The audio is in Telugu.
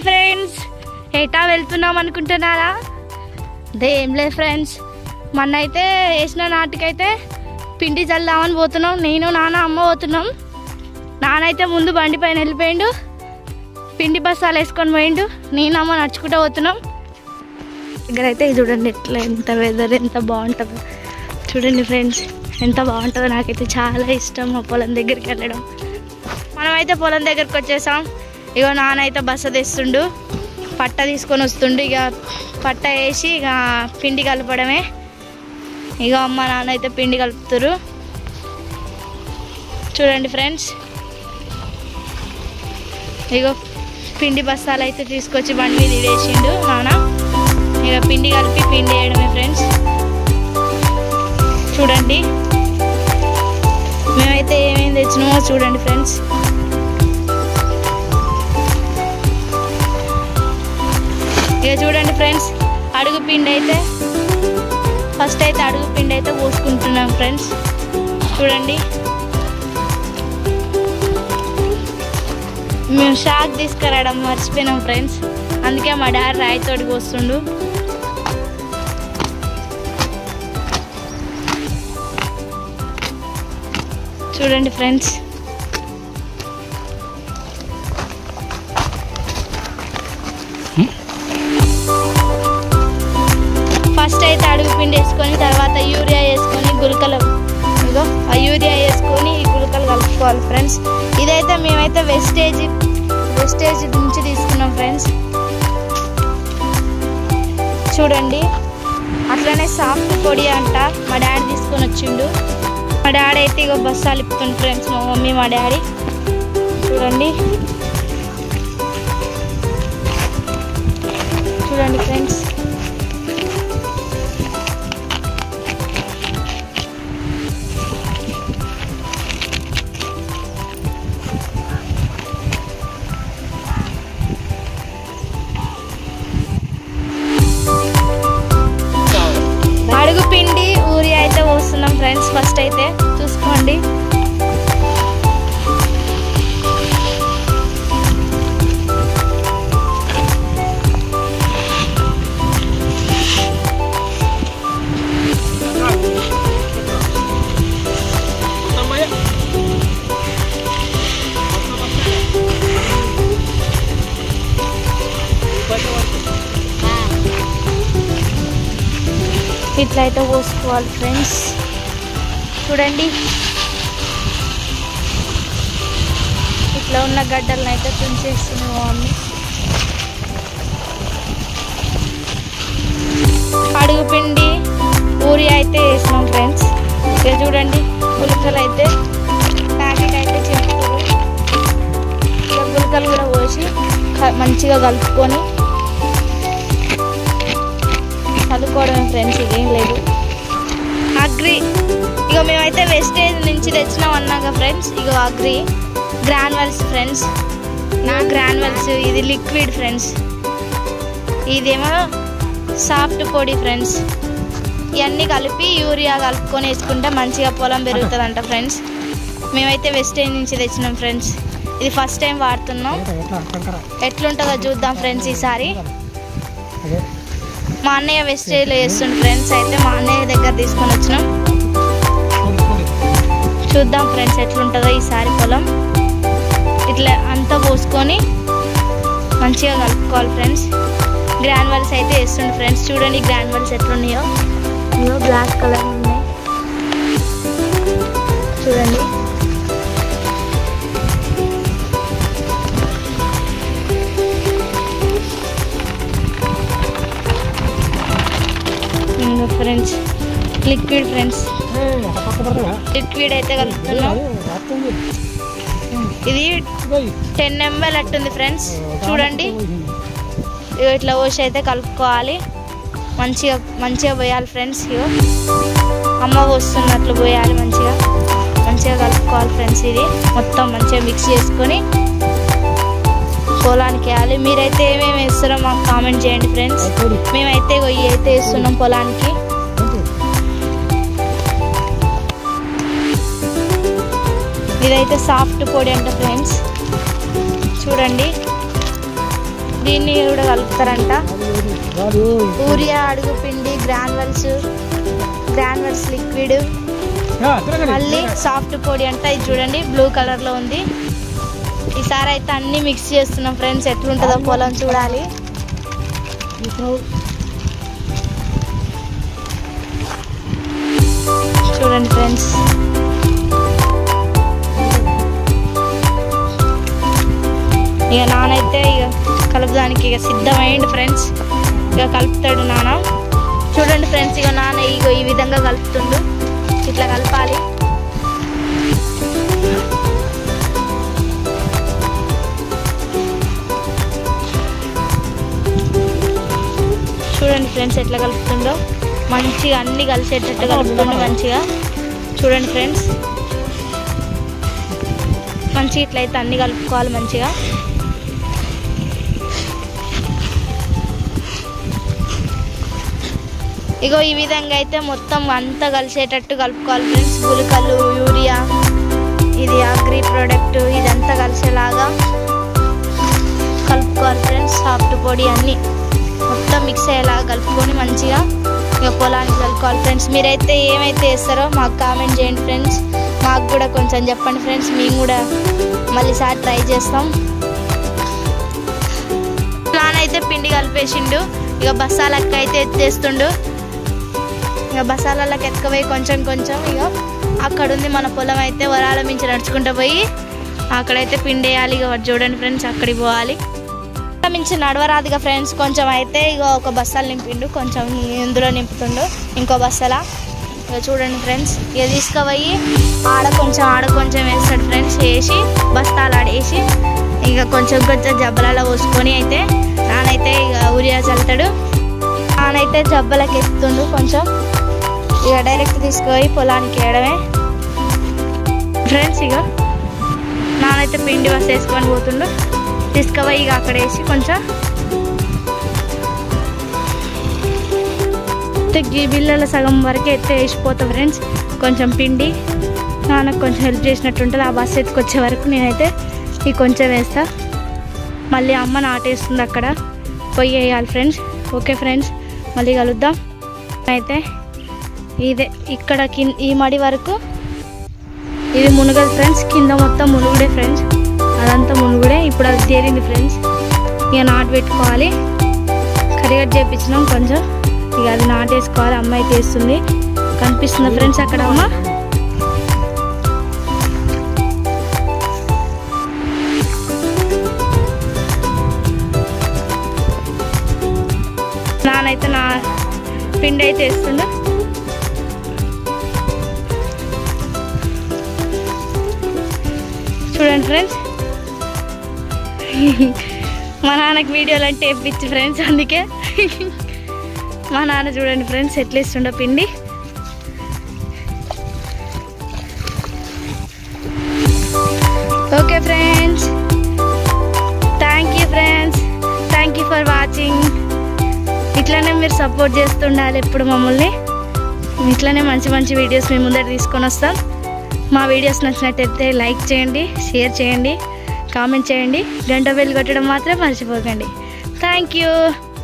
హాయ్ ఫ్రెండ్స్, ఎటా వెళ్తున్నాం అనుకుంటున్నారా? అదే ఏం లేదు ఫ్రెండ్స్, మొన్న అయితే వేసిన నాటికైతే పిండి చల్దామని పోతున్నాం. నేను నాన్న అమ్మ పోతున్నాం. నాన్న అయితే ముందు బండి పైన వెళ్ళిపోయిండు, పిండి బస్తాలు వేసుకొని పోయిండు. నేను అమ్మ నడుచుకుంటూ పోతున్నాం. ఇక్కడైతే చూడండి ఎట్లా ఎంత వెదర్ ఎంత బాగుంటుందో చూడండి ఫ్రెండ్స్, ఎంత బాగుంటుందో. నాకైతే చాలా ఇష్టం మా పొలం దగ్గరికి వెళ్ళడం. మనమైతే పొలం దగ్గరికి వచ్చేసాం. ఇగో నాన్న అయితే బస్సు తెస్తుండు, పట్ట తీసుకొని వస్తుండు. ఇక పట్ట వేసి ఇక పిండి కలపడమే. ఇక అమ్మ నాన్న అయితే పిండి కలుపుతారు చూడండి ఫ్రెండ్స్. ఇగో పిండి బస్తాలు అయితే తీసుకొచ్చి బండి మీద వేసిండు నాన్న. ఇక పిండి కలిపి పిండి వేయడమే ఫ్రెండ్స్. చూడండి మేమైతే ఏమేమి తెచ్చినామో చూడండి ఫ్రెండ్స్. ఇక చూడండి ఫ్రెండ్స్, అడుగు పిండి అయితే ఫస్ట్ అయితే అడుగు పిండి అయితే పోసుకుంటున్నాం ఫ్రెండ్స్. చూడండి మేము షాక్ తీసుకురావడం మర్చిపోయినాం ఫ్రెండ్స్, అందుకే మా డాడీ రాయితోటి పోస్తుండు. చూడండి ఫ్రెండ్స్, ఫస్ట్ అయితే అడుగు పిండి వేసుకొని తర్వాత యూరియా వేసుకొని గులకలు, ఇగో ఆ యూరియా వేసుకొని ఈ గులకలు కలుపుకోవాలి ఫ్రెండ్స్. ఇదైతే మేమైతే వెస్టేజ్ నుంచి తీసుకున్నాం ఫ్రెండ్స్. చూడండి అట్లనే సాఫ్ట్ పొడి అంట మా డాడీ తీసుకొని వచ్చిండు. మా డాడీ అయితే ఇగో బస్సాలు ఇప్పుతుంది ఫ్రెండ్స్, మా మమ్మీ మా డాడీ. చూడండి చూడండి ఫ్రెండ్స్, అడుగు పిండి ఊరియా అయితే పోస్తున్నాం ఫ్రెండ్స్. ఫస్ట్ అయితే చూసుకోండి. ఇట్లా అయితే పోసుకోవాలి ఫ్రెండ్స్. చూడండి ఇట్లా ఉన్న గడ్డలను అయితే తుంచేస్తుంది మా మమ్మీ. అడుగు పిండి ఊరియా అయితే వేసినాం ఫ్రెండ్స్. ఇక చూడండి గులకలు అయితే ప్యాకెట్ అయితే చేస్తారు. ఇక గులకలు కూడా పోసి మంచిగా కలుపుకొని చదువుకోవడమే ఫ్రెండ్స్, ఇదేం లేదు. అగ్రి ఇక మేమైతే వెస్టేజ్ నుంచి తెచ్చినాం అన్నాక ఫ్రెండ్స్. ఇక అగ్రి గ్రాన్యువల్స్ ఫ్రెండ్స్, నా గ్రాన్యువల్స్ ఇది లిక్విడ్ ఫ్రెండ్స్, ఇదేమో సాఫ్ట్ పొడి ఫ్రెండ్స్. ఇవన్నీ కలిపి యూరియా కలుపుకొని వేసుకుంటే మంచిగా పొలం పెరుగుతుందంట ఫ్రెండ్స్. మేమైతే వెస్టేజ్ నుంచి తెచ్చినాం ఫ్రెండ్స్. ఇది ఫస్ట్ టైం వాడుతున్నాం, ఎట్లుంటుందో చూద్దాం ఫ్రెండ్స్ ఈసారి. మా అన్నయ్య వెస్టేజ్లో వేస్తుండే ఫ్రెండ్స్, అయితే మా అన్నయ్య దగ్గర తీసుకొని వచ్చినాం. చూద్దాం ఫ్రెండ్స్ ఎట్లుంటుందో ఈసారి పొలం. ఇట్లా అంతా పోసుకొని మంచిగా కలుపుకోవాలి ఫ్రెండ్స్. గ్రాన్యువల్స్ అయితే వేస్తుండే ఫ్రెండ్స్. చూడండి గ్రాన్యువల్స్ ఎట్లున్నాయో, ఇవో బ్లాక్ కలర్ ఉన్నాయి చూడండి. ఫ్రెండ్స్ లిక్విడ్ ఫ్రెండ్స్, లిక్విడ్ అయితే కలుపుతున్నాం. ఇది 10 ml అట్టుంది ఫ్రెండ్స్. చూడండి ఇట్లా పోసి అయితే కలుపుకోవాలి, మంచిగా మంచిగా పోయాలి ఫ్రెండ్స్. ఇగో అమ్మ పోస్తున్నట్లు పోయాలి, మంచిగా మంచిగా కలుపుకోవాలి ఫ్రెండ్స్. ఇది మొత్తం మంచిగా మిక్స్ చేసుకొని పొలానికి వేయాలి. మీరైతే ఏమేమి వేస్తారో మాకు కామెంట్ చేయండి ఫ్రెండ్స్. మేమైతే ఇవి అయితే వేస్తున్నాం పొలానికి. ఇదైతే సాఫ్ట్ పొడి అంట ఫ్రెండ్స్. చూడండి దీన్ని కూడా కలుపుతారంట. యూరియా, అడుగు పిండి, గ్రాన్యువల్స్ లిక్విడ్, మళ్ళీ సాఫ్ట్ పొడి అంట. ఇది చూడండి బ్లూ కలర్లో ఉంది. ఈసారి అయితే అన్నీ మిక్స్ చేస్తున్నాం ఫ్రెండ్స్. ఎట్లుంటుందో పొలం చూడాలి. చూడండి ఫ్రెండ్స్, ఇక నానైతే ఇక కలుపుదానికి ఇక సిద్ధమైంది ఫ్రెండ్స్. ఇక కలుపుతాడు నాన్న. చూడండి ఫ్రెండ్స్, ఇక నాన్న ఇగో ఈ విధంగా కలుపుతుండు. ఇట్లా కలపాలి. చూడండి ఫ్రెండ్స్ ఎట్లా కలుపుతుండో. మంచిగా అన్నీ కలిసేటట్టు కలుపుతుండు మంచిగా. చూడండి ఫ్రెండ్స్, మంచిగా ఇట్లయితే అన్నీ కలుపుకోవాలి మంచిగా. ఇగో ఈ విధంగా అయితే మొత్తం అంతా కలిసేటట్టు కలుపుకోవాలి ఫ్రెండ్స్. గుళికలు, యూరియా, ఇది అగ్రి ప్రోడక్ట్, ఇదంతా కలిసేలాగా కలుపుకోవాలి ఫ్రెండ్స్. సాఫ్ట్ పొడి అన్నీ మొత్తం మిక్స్ అయ్యేలాగా కలుపుకొని మంచిగా ఇక పొలానికి కలుపుకోవాలి ఫ్రెండ్స్. మీరైతే ఏమైతే వేస్తారో మాకు కామెంట్ చేయండి ఫ్రెండ్స్. మాకు కూడా కొంచెం చెప్పండి ఫ్రెండ్స్. మేము కూడా మళ్ళీసారి ట్రై చేస్తాం. నానైతే పిండి కలిపేసిండు. ఇక బస్సాలకి అయితే ఎత్తేస్తుండు. ఇక బస్సాలకి ఎత్తుకుపోయి కొంచెం ఇక అక్కడ ఉంది మన పొలం. అయితే వరాల మించి నడుచుకుంటూ పోయి అక్కడైతే పిండి వేయాలి. ఇక చూడండి ఫ్రెండ్స్, అక్కడికి పోవాలి. మించి నడవరాదుగా ఫ్రెండ్స్. కొంచెం అయితే ఇక ఒక బస్తాలు నింపిండు, కొంచెం ఇందులో నింపుతుండు ఇంకో బస్తాల. ఇక చూడండి ఫ్రెండ్స్, ఇక తీసుకుపోయి ఆడ కొంచెం వేస్తాడు ఫ్రెండ్స్. వేసి బస్తాలు ఆడేసి ఇక కొంచెం జబ్బలలో పోసుకొని అయితే నానైతే ఇక యూరియా చల్లుతాడు. నానైతే జబ్బలకి ఎత్తుండు కొంచెం. ఇక డైరెక్ట్ తీసుకుపోయి పొలానికి వేయడమే ఫ్రెండ్స్. ఇక నానైతే పిండి బస్ వేసుకొని పోతుండు. తీసుకుపోయి ఇక అక్కడ వేసి కొంచెం ఈ బిళ్ళల సగం వరకు ఎత్తే వేసిపోతా ఫ్రెండ్స్. కొంచెం పిండి నాన్నకు కొంచెం హెల్ప్ చేసినట్టు ఉంటుంది. ఆ బస్సు ఎత్తుకొచ్చే వరకు నేనైతే ఈ కొంచెం వేస్తా. మళ్ళీ అమ్మ నాటేస్తుంది అక్కడ, పొయ్యి వేయాలి ఫ్రెండ్స్. ఓకే ఫ్రెండ్స్, మళ్ళీ కలుద్దాం. అయితే ఇదే ఇక్కడ ఈ మడి వరకు ఇది మునుగదు ఫ్రెండ్స్. కింద మొత్తం మునుగుడే ఫ్రెండ్స్, అదంతా మునుగుడే. ఇప్పుడు అది తేలింది ఫ్రెండ్స్. ఇక నాటు పెట్టుకోవాలి. కరిగట్ చేయించినాం కొంచెం. ఇక అది నాటేసుకోవాలి. అమ్మాయి తీస్తుంది, కనిపిస్తుంది ఫ్రెండ్స్ అక్కడ అమ్మ. నానైతే నా పిండి అయితే వేస్తుండు. చూడండి ఫ్రెండ్స్, మా నాన్నకి వీడియోలు అంటే పిచ్చి ఫ్రెండ్స్. అందుకే మా నాన్న చూడండి ఫ్రెండ్స్ ఎట్లా ఇస్తుండో పిండి. Okay friends, thank you friends, thank you for watching. ఇట్లానే మీరు సపోర్ట్ చేస్తుండాలి ఎప్పుడు మమ్మల్ని. ఇట్లానే మంచి వీడియోస్ మేము ముందర తీసుకొని వస్తాం. మా వీడియోస్ నచ్చినట్టయితే లైక్ చేయండి, షేర్ చేయండి, కామెంట్ చేయండి. గంట బెల్ కొట్టడం మాత్రం మర్చిపోకండి. Thank you.